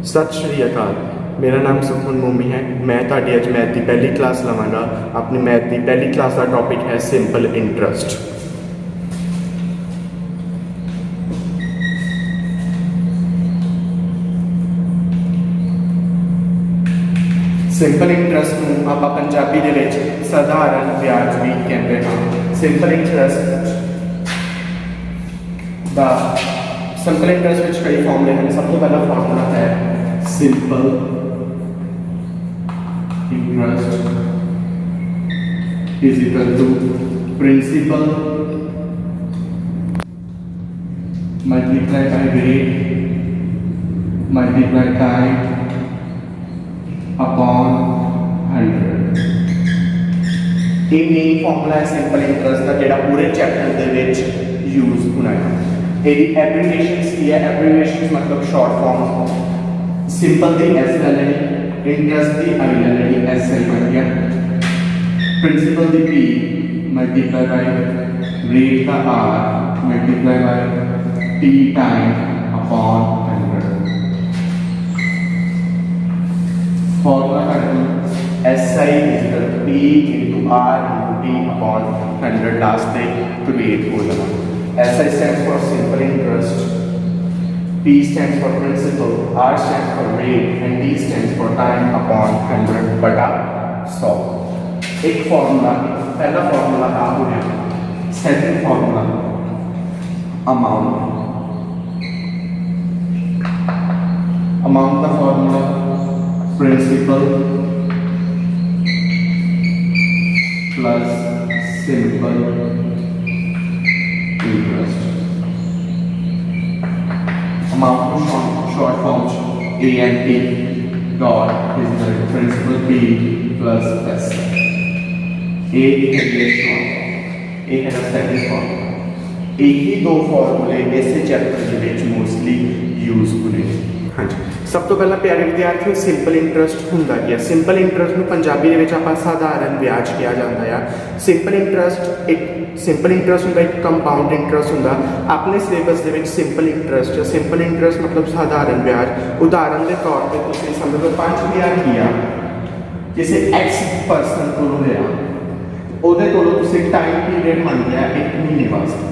सत श्री अकाल। मेरा नाम सुखमन मोमी है। मैं ਤੁਹਾਡੀ ਅੱਜ मैथ की पहली क्लास लवांगा। अपनी मैथ की पहली क्लास का टॉपिक है सिंपल इंटरस्ट। सिंपल इंटरस्ट ਨੂੰ ਆਪਾਂ ਪੰਜਾਬੀ ਦੇ ਵਿੱਚ ਸਾਧਾਰਨ ਵਿਆਜ ਵੀ ਕਹਿੰਦੇ ਹਾਂ। ਸਿੰਪਲ ਇੰਟਰਸਟ ਦਾ ਸਿੰਪਲ ਇੰਟਰਸਟ ਵਿੱਚ ਕਈ ਫਾਰਮੂਲੇ ਹਨ। ਸਭ ਤੋਂ ਪਹਿਲਾ ਫਾਰਮੂਲਾ ਹੈ simple interest is equal to principal multiplied by rate multiplied by upon 100। ਇਹ ਮੇਨ ਫਾਰਮੂਲਾ ਹੈ ਸਿੰਪਲ ਇੰਟਰਸਟ ਦਾ ਜਿਹੜਾ ਪੂਰੇ ਚੈਪਟਰ ਦੇ ਵਿੱਚ ਯੂਜ਼ ਹੋਣਾ ਹੈ। ਇਹਦੀ ਐਬਰੀਵੇਸ਼ਨਸ ਕੀ ਹੈ? ਐਬਰੀਵੇਸ਼ਨਸ ਮਤਲਬ ਸ਼ਾਰਟ ਫਾਰਮ। सिंपल दी एस ले लेनी, इंटरस्ट दी आई ले लेनी, एस एल बन गया। Principal the P multiply by rate का R multiply by T time upon 100। Formula का S I is equal to P into R into T upon 100। Last पे create हो जाना। S I stands for simple interest, P stands for principal, R stands for rate and T stands for time upon 100 बटा 100। एक formula, पहला formula क्या हो गया? Second formula amount का formula principal plus simple interest. amount short form A and T dot is the principal P plus S। A है short, A है second form। एक ही दो फॉर्मूले ऐसे चैप्टर के ਵਿੱਚ मोस्टली यूज होने। हाँ जी, सब तो पहला प्यारे विद्यार्थियों सिंपल इंटरस्ट ਹੁੰਦਾ ਕੀ ਹੈ? ਸਿੰਪਲ ਇੰਟਰਸਟ ਨੂੰ ਪੰਜਾਬੀ ਦੇ ਵਿੱਚ ਆਪਾਂ ਸਾਧਾਰਨ ਵਿਆਜ ਕਿਹਾ ਜਾਂਦਾ ਆ। ਸਿੰਪਲ ਇੰਟਰਸਟ ਹੁੰਦਾ ਇੱਕ ਕੰਪਾਊਂਡ ਇੰਟਰਸਟ ਹੁੰਦਾ। ਆਪਣੇ ਸਿਲੇਬਸ ਦੇ ਵਿੱਚ ਸਿੰਪਲ ਇੰਟਰਸਟ ਮਤਲਬ ਸਾਧਾਰਨ ਵਿਆਜ। ਉਦਾਹਰਨ ਦੇ ਤੌਰ ਤੇ ਤੁਸੀਂ ਸਮਝ ਲਓ 5000 ਰੁਪਇਆ ਕਿਸੇ ਐਕਸ ਪਰਸਨ ਕੋਲੋਂ ਲਿਆ, ਉਹਦੇ ਕੋਲੋਂ ਤੁਸੀਂ ਟਾਈਮ ਪੀਰੀਅਡ ਮੰਗ ਲਿਆ 1 ਮਹੀਨੇ ਵਾਸਤੇ।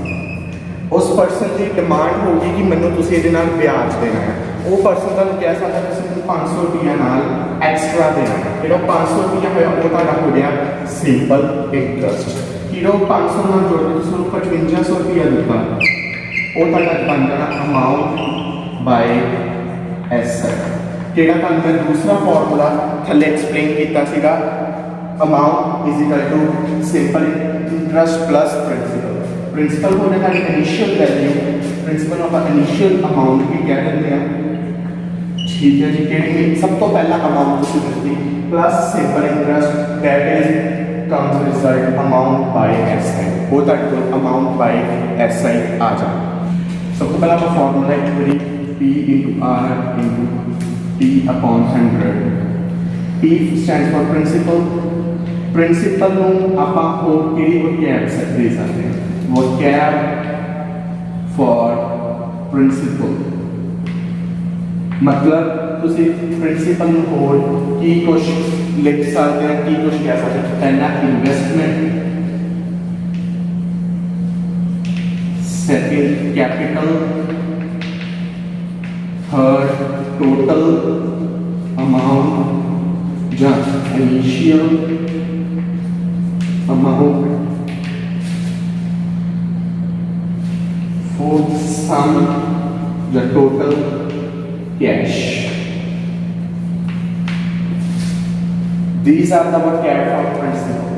ਉਸ ਪਰਸਨ ਦੀ ਡਿਮਾਂਡ ਹੋਊਗੀ ਕਿ ਮੈਨੂੰ ਤੁਸੀਂ ਇਹਦੇ ਨਾਲ ਵਿਆਜ ਦੇਣਾ ਹੈ। ਉਹ ਪਰਸਨ ਤੁਹਾਨੂੰ ਕਹਿ ਸਕਦਾ ਤੁਸੀਂ ਮੈਨੂੰ 500 ਰੁਪਇਆ ਨਾਲ ਐਕਸਟਰਾ ਦੇਣਾ ਹੈ। ਜਿਹੜਾ 500 ਰੁਪਇਆ ਹੋਇਆ ਉਹ ਤੁਹਾਡਾ ਹੋ ਗਿਆ ਸਿੰਪਲ ਇੰਟਰਸਟ। ਜਿਹੜਾ 500 ਨਾਲ ਜੋੜ ਕੇ ਤੁਸੀਂ ਉਹਨੂੰ 5500 ਰੁਪਇਆ ਦਿੱਤਾ, ਉਹ ਤੁਹਾਡਾ ਬਣ ਜਾਣਾ ਅਮਾਊਂਟ ਬਾਈ ਐਸ। ਜਿਹੜਾ ਤੁਹਾਨੂੰ ਮੈਂ ਦੂਸਰਾ ਫਾਰਮੂਲਾ ਥੱਲੇ ਐਕਸਪਲੇਨ ਕੀਤਾ ਸੀਗਾ, amount is equal to simple interest plus principal को होने का initial value, principal of initial amount भी कह देते हैं। ठीक है जी, कि सब तो पहला अमाउंट उसी दस्ती plus simple interest that is comes result amount by S I. वो तक अमाउंट बाय एस आई आ जाए। सब तो पहला फॉर्मूला है P into R into T upon 100। P stands for principal. Principal ਨੂੰ ਆਪਾਂ ਹੋਰ ਕਿਹੜੀ ਵਕੈਬ ਦੇ ਸਕਦੇ ਹਾਂ? vocab for principal मतलब ਤੁਸੀਂ प्रिंसिपल ਨੂੰ ਹੋਰ ਕੀ ਕੁਝ ਲਿਖ ਸਕਦੇ ਹੋ, ਕੀ ਕੁਝ ਕਹਿ ਸਕਦੇ ਹੋ? ਪਹਿਲਾ investment, second capital, third total amount या initial amount, fourth sum, the total cash। These are the vocab for principal।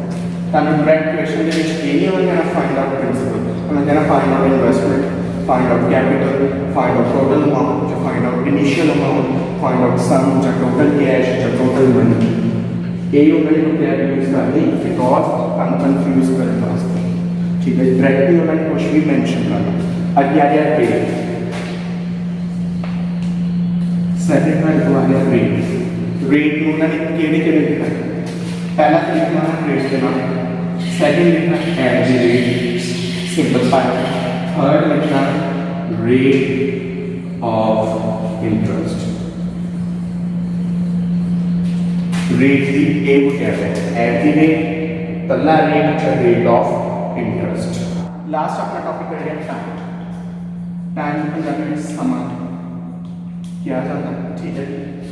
ਤੁਹਾਨੂੰ direct question ਦੇ ਵਿੱਚ ਇਹ ਨਹੀਂ ਹੋਣਾ find out principal, ਤੁਹਾਨੂੰ ਕਹਿਣਾ find out investment, find out capital, find out total amount, ਜਾਂ find out initial amount, find out sum, ਜਾਂ total cash, ਜਾਂ total money। ਇਹ ਉਹਨਾਂ ਨੇ vocab use ਕਰਨੀ because ਤੁਹਾਨੂੰ confuse ਕਰਨ ਵਾਸਤੇ। ठीक है, डायरेक्टली उन्होंने कुछ भी मेंशन करना। अब क्या क्या रेट, सेकंड में जो है रेट उन्होंने केड़े लिखा है? पहला तो लिखना है रेट के नाम, सेकंड लिखना है at the rate simple file, third लिखना रेट of interest। रेट की ए को कहते हैं एट दी रेट तला रेट ऑफ इंटरेस्ट। लास्ट अपना टॉपिक है टाइम। टाइम पंजाबी में समा क्या जाता है, ठीक है।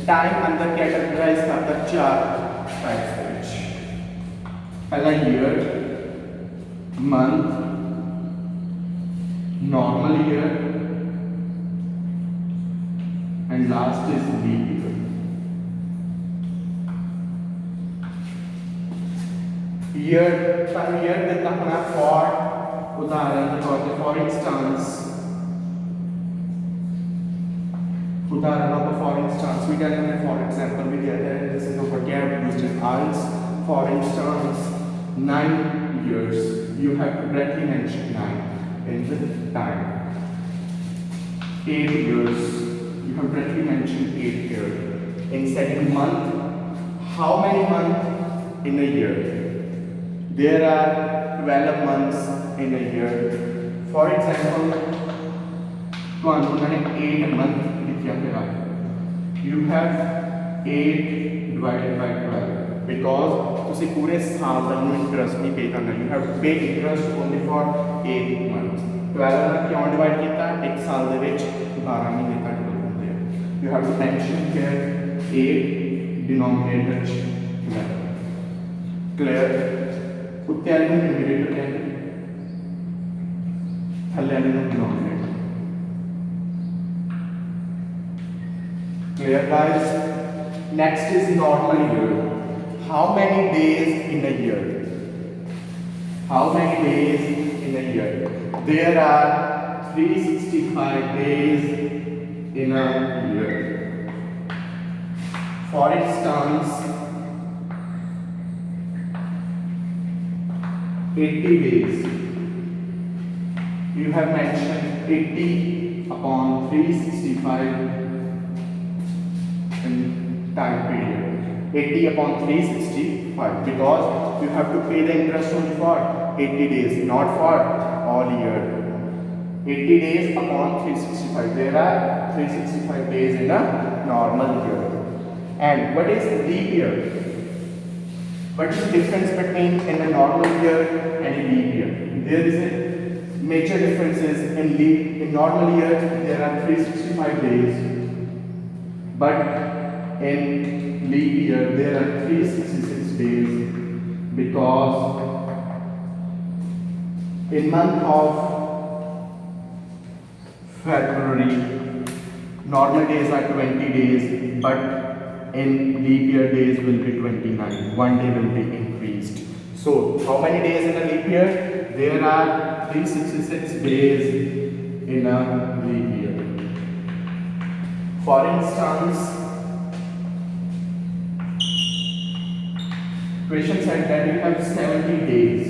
टाइम अंदर कैटेगराइज करता है चार टाइप्स में। पहला year, month, normal year and last is leap year. Year का ईयर देता है फॉर उदाहरण के तौर पे for instance we can have for example we get that this is a vocab used in IELTS. For instance 9 years, you have to correctly mention 9 in the time. 8 years, you have correctly mentioned 8 here. In second month, how many months in a year? There are 12 months in a year. For example, 8 months you have 8 divided by 12 because तुसी पूरे साल का interest नहीं पे करना। You have to pay interest only for 8 months। 12 में क्यों divide किया? एक साल दे विच 12 महीने तक होते हैं। You have to mention here 8 denominator 12 clear। उत्ते वाले ਨੂੰ numerator कहते हैं, थल्ले वाले ਨੂੰ denominator। Clear guys? Next is normal year. How many days in a year? How many days in a year? There are 365 days in a year. For instance, 80 days. You have mentioned 80 upon 365 in time period. 80 upon 365 because you have to pay the interest only for 80 days, not for all year. 80 days upon 365. There are 365 days in a normal year. And what is leap year? What is the difference between in a normal year and a leap year? There is a major differences in normal year. There are 365 days. But in leap year there are 366 days because in month of February normal days are 20 days but in leap year days will be 29. One day will be increased. So how many days in a leap year? There are 366 days in a leap year. For instance, question said that you have 70 days.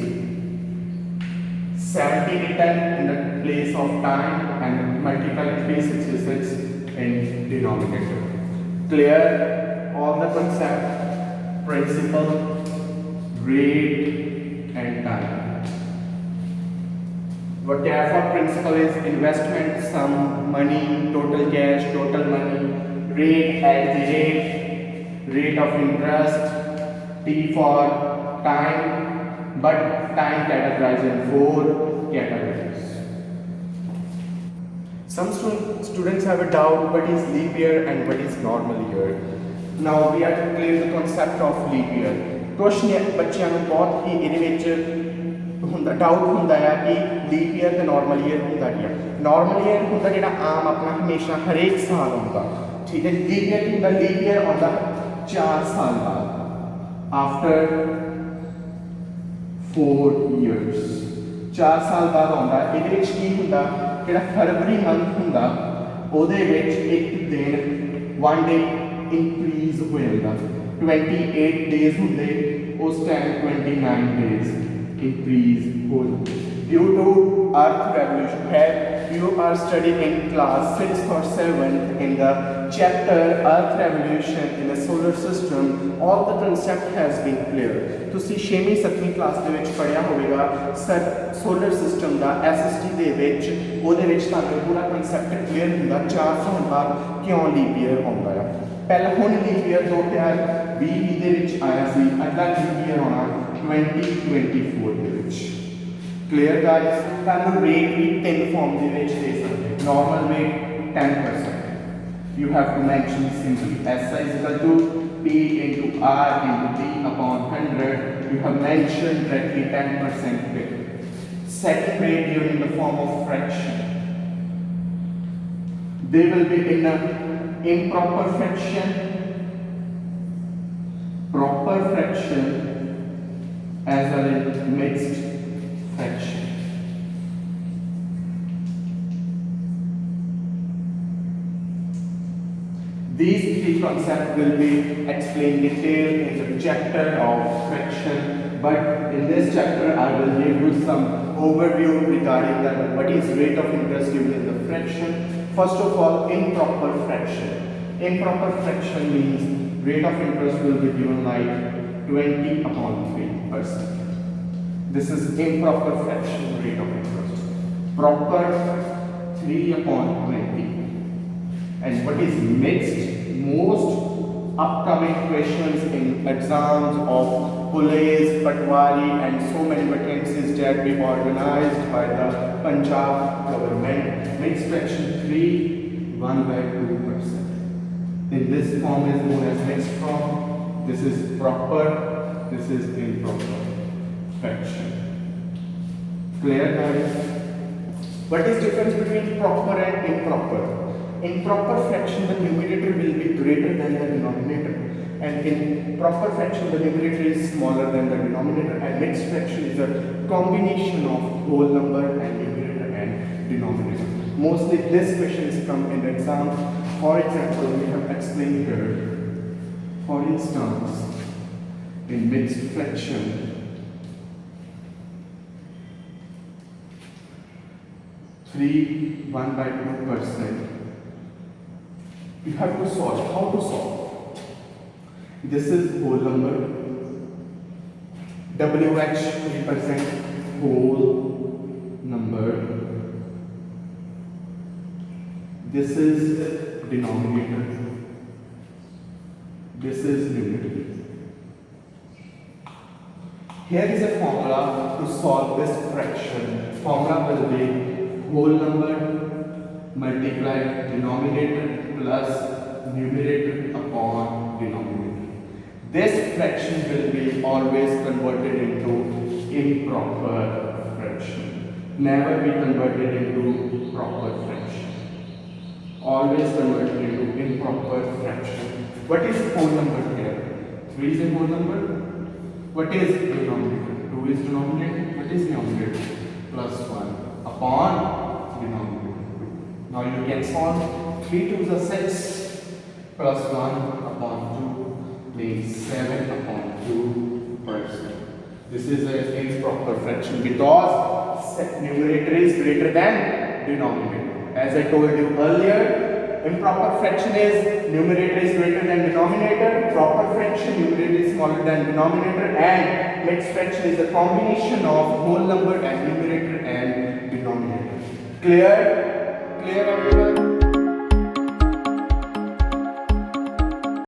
70 written in the place of time and multiply 366 in denominator. Clear all the concept, principle, rate and time. What for principle is investment, sum, money, total cash, total money, rate at the rate of interest, T for time, but time categorized in 4 categories. Some students have a doubt what is leap year and what is normal year. Now we have to clear the concept of leap year. कुछ बच्चों को बहुत ही ये doubt होंगे कि leap year तो normal year होंगे क्या। नॉर्मल ईयर होंगे जो आम अपना हमेशा हरेक साल होंगे, ठीक है। लीप ईयर होंगे, लीप ईयर आता 4 साल बाद आफ्टर 4 years 4 साल बाद आता। ये की होंगे जो फरवरी मंथ होंगे ਉਹਦੇ ਵਿੱਚ एक दिन 1 डे इंक्रीज हो जाता। 28 डेज होंगे उस time 29 days increase whole due to earth revolution. Have you are studying in class 6th or 7th in the chapter earth revolution in the solar system, all the concept has been clear. ਤੁਸੀਂ 6ਵੀਂ 7ਵੀਂ class ਦੇ ਵਿੱਚ ਪੜ੍ਹਿਆ ਹੋਵੇਗਾ solar system ਦਾ SST ਦੇ ਵਿੱਚ। ਉਹਦੇ ਵਿੱਚ ਤੁਹਾਨੂੰ ਪੂਰਾ ਕਨਸੈਪਟ ਕਲੀਅਰ ਹੁੰਦਾ 4 ਸਾਲ ਬਾਅਦ ਕਿਉਂ ਲੀਪ ਈਅਰ ਆਉਂਦਾ ਹੈ। ਪਹਿਲਾਂ ਹੁਣ ਲੀਪ ਈਅਰ 2020 ਦੇ ਵਿੱਚ ਆਇਆ ਸੀ, ਅਗਲਾ ਲੀਪ ਈਅਰ ਆਉਣਾ 2024 ਦੇ ਵਿੱਚ। Clear guys? ਤੁਹਾਨੂੰ ਰੇਟ ਵੀ ਤਿੰਨ ਫਾਰਮ ਦੇ ਵਿੱਚ ਦੇ ਸਕਦੇ। Normal rate 10%. You have to mention simply SI is equal to P into R into D upon 100. You have mentioned directly 10% rate. Second rate given in the form of fraction. They will be in a improper fraction, proper fraction, as well as mixed fraction. These three concepts will be explained in detail in the chapter of fraction, but in this chapter I will give you some overview regarding what is rate of interest given in the fraction. First of all, improper fraction. Improper fraction means rate of interest will be given like 20 upon 3%. This is improper fraction rate of interest. Proper 3 upon 20. And what is mixed? Most upcoming questions in exams of police, Patwari and so many vacancies that be organized by the Punjab government. Mixed fraction 3, 1/2%. In this form is known as mixed form. This is proper, this is improper fraction. Clear guys? What is difference between proper and improper? In proper fraction, the numerator will be greater than the denominator, and in proper fraction, the numerator is smaller than the denominator. And mixed fraction is a combination of whole number and numerator and denominator. Mostly, this question is come in exam. For example, we have explained here. For instance, in mixed fraction, 1/2%. You have to solve. How to solve? This is whole number. WH represent whole number. This is denominator. This is numerator. Here is a formula to solve this fraction. Formula will be whole number multiply denominator plus numerator upon denominator. This fraction will be always converted into improper fraction. Never be converted into proper fraction. Always converted into improper fraction. What is whole number here? 3 is a whole number. What is denominator? 2 is denominator. What is numerator? Plus 1 upon denominator. Now you can solve. 3 2s are 6 plus 1 upon 2 means 7 upon 2%. This is an improper fraction because numerator is greater than denominator. As I told you earlier, improper fraction is numerator is greater than denominator, proper fraction numerator is smaller than denominator, and mixed fraction is a combination of whole number and numerator and denominator. Clear? Clear everyone?